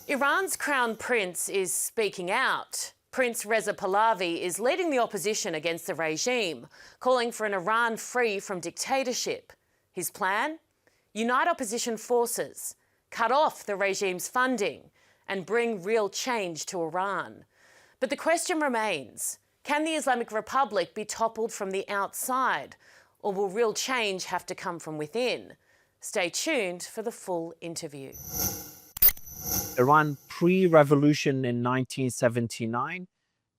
Iran's crown prince is speaking out. Prince Reza Pahlavi is leading the opposition against the regime, calling for an Iran free from dictatorship. His plan? Unite opposition forces, cut off the regime's funding, and bring real change to Iran. But the question remains, can the Islamic Republic be toppled from the outside, or will real change have to come from within? Stay tuned for the full interview. Iran pre-revolution in 1979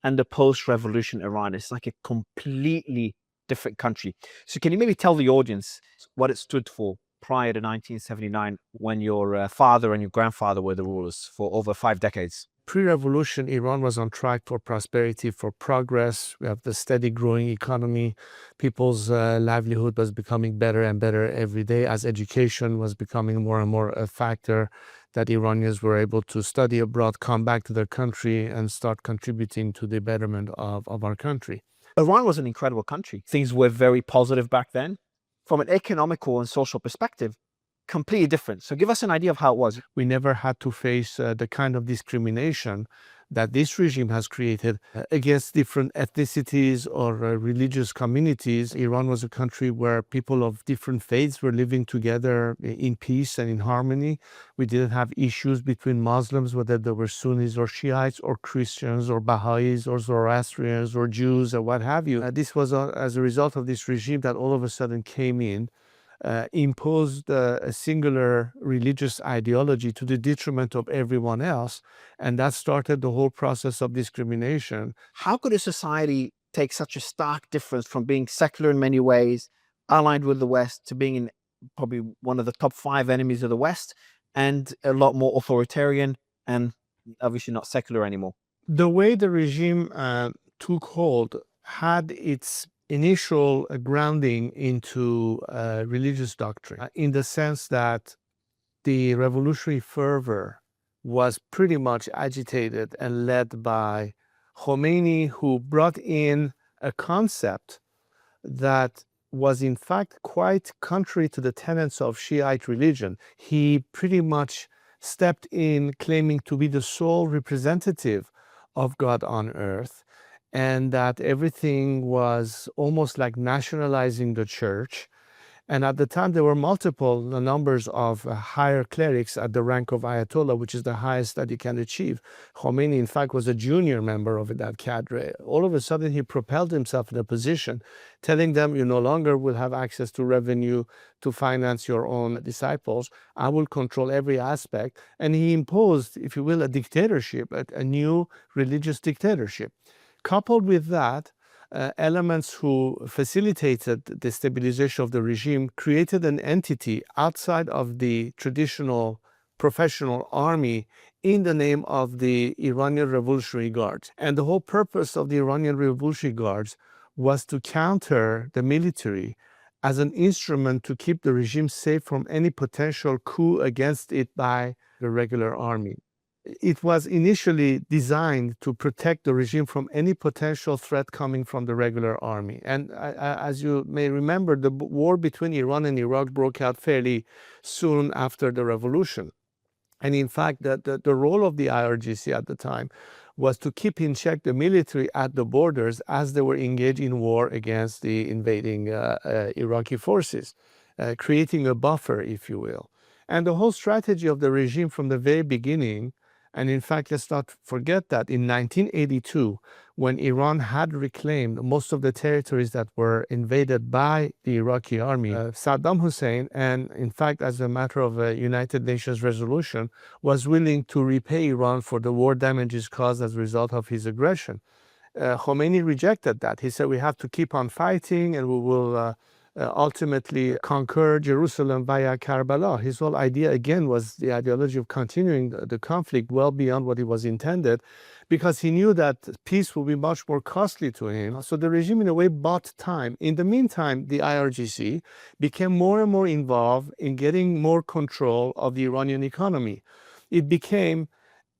and the post-revolution Iran is like a completely different country. So can you maybe tell the audience what it stood for prior to 1979 when your father and your grandfather were the rulers for over 5 decades? Pre-revolution, Iran was on track for prosperity, for progress. We have the steady growing economy. People's livelihood was becoming better and better every day as education was becoming more and more a factor that Iranians were able to study abroad, come back to their country and start contributing to the betterment of our country. Iran was an incredible country. Things were very positive back then. From an economical and social perspective, completely different. So give us an idea of how it was. We never had to face the kind of discrimination that this regime has created against different ethnicities or religious communities. Iran was a country where people of different faiths were living together in peace and in harmony. We didn't have issues between Muslims, whether they were Sunnis or Shiites or Christians or Baha'is or Zoroastrians or Jews or what have you. This was as a result of this regime that all of a sudden came in, imposed a singular religious ideology to the detriment of everyone else, and that started the whole process of discrimination. How could a society take such a stark difference from being secular in many ways, aligned with the West, to being in probably one of the top 5 enemies of the West, and a lot more authoritarian and obviously not secular anymore? The way the regime took hold had its initial grounding into religious doctrine, in the sense that the revolutionary fervor was pretty much agitated and led by Khomeini, who brought in a concept that was in fact quite contrary to the tenets of Shiite religion. He pretty much stepped in claiming to be the sole representative of God on earth, and that everything was almost like nationalizing the church. And at the time, there were multiple numbers of higher clerics at the rank of Ayatollah, which is the highest that you can achieve. Khomeini, in fact, was a junior member of that cadre. All of a sudden, he propelled himself in a position, telling them, you no longer will have access to revenue to finance your own disciples. I will control every aspect. And he imposed, if you will, a dictatorship, a new religious dictatorship. Coupled with that, elements who facilitated the stabilization of the regime created an entity outside of the traditional professional army in the name of the Iranian Revolutionary Guards. And the whole purpose of the Iranian Revolutionary Guards was to counter the military as an instrument to keep the regime safe from any potential coup against it by the regular army. It was initially designed to protect the regime from any potential threat coming from the regular army. And as you may remember, the war between Iran and Iraq broke out fairly soon after the revolution. And in fact, the role of the IRGC at the time was to keep in check the military at the borders as they were engaged in war against the invading Iraqi forces, creating a buffer, if you will. And the whole strategy of the regime from the very beginning, and in fact, let's not forget that in 1982, when Iran had reclaimed most of the territories that were invaded by the Iraqi army, Saddam Hussein, and in fact, as a matter of a United Nations resolution, was willing to repay Iran for the war damages caused as a result of his aggression. Khomeini rejected that. He said, we have to keep on fighting and we will ultimately conquer Jerusalem via Karbala. His whole idea, again, was the ideology of continuing the conflict well beyond what it was intended, because he knew that peace would be much more costly to him. So the regime, in a way, bought time. In the meantime, the IRGC became more and more involved in getting more control of the Iranian economy. It became,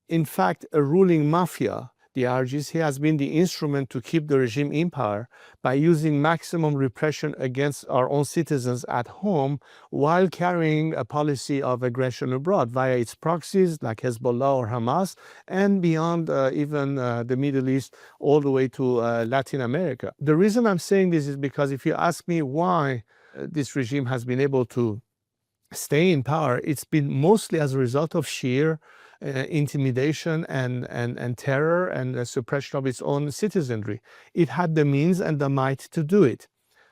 in fact, a ruling mafia The IRGC has been the instrument to keep the regime in power by using maximum repression against our own citizens at home while carrying a policy of aggression abroad via its proxies like Hezbollah or Hamas, and beyond even the Middle East all the way to Latin America. The reason I'm saying this is because if you ask me why this regime has been able to stay in power, it's been mostly as a result of sheer intimidation and terror and suppression of its own citizenry. It had the means and the might to do it.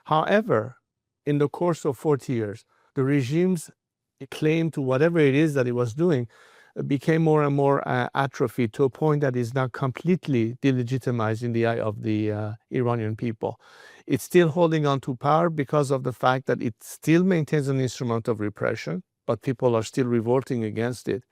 However, in the course of 40 years, the regime's claim to whatever it is that it was doing became more and more atrophied to a point that is now completely delegitimized in the eye of the Iranian people. It's still holding on to power because of the fact that it still maintains an instrument of repression, but people are still revolting against it.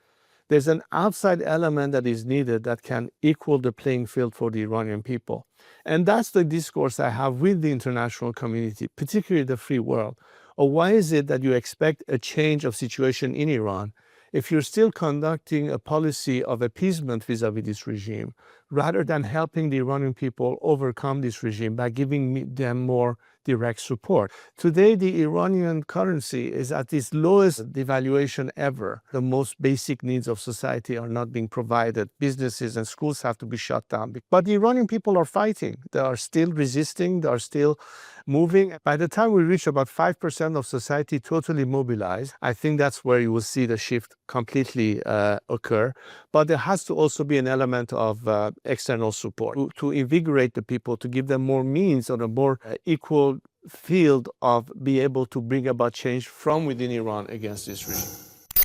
There's an outside element that is needed that can equal the playing field for the Iranian people. And that's the discourse I have with the international community, particularly the free world. Or why is it that you expect a change of situation in Iran if you're still conducting a policy of appeasement vis-a-vis this regime, rather than helping the Iranian people overcome this regime by giving them more direct support? Today, the Iranian currency is at its lowest devaluation ever. The most basic needs of society are not being provided. Businesses and schools have to be shut down. But the Iranian people are fighting. They are still resisting. They are still moving. By the time we reach about 5% of society totally mobilized, I think that's where you will see the shift completely occur. But there has to also be an element of external support to invigorate the people, to give them more means on a more equal field of be able to bring about change from within Iran against this regime.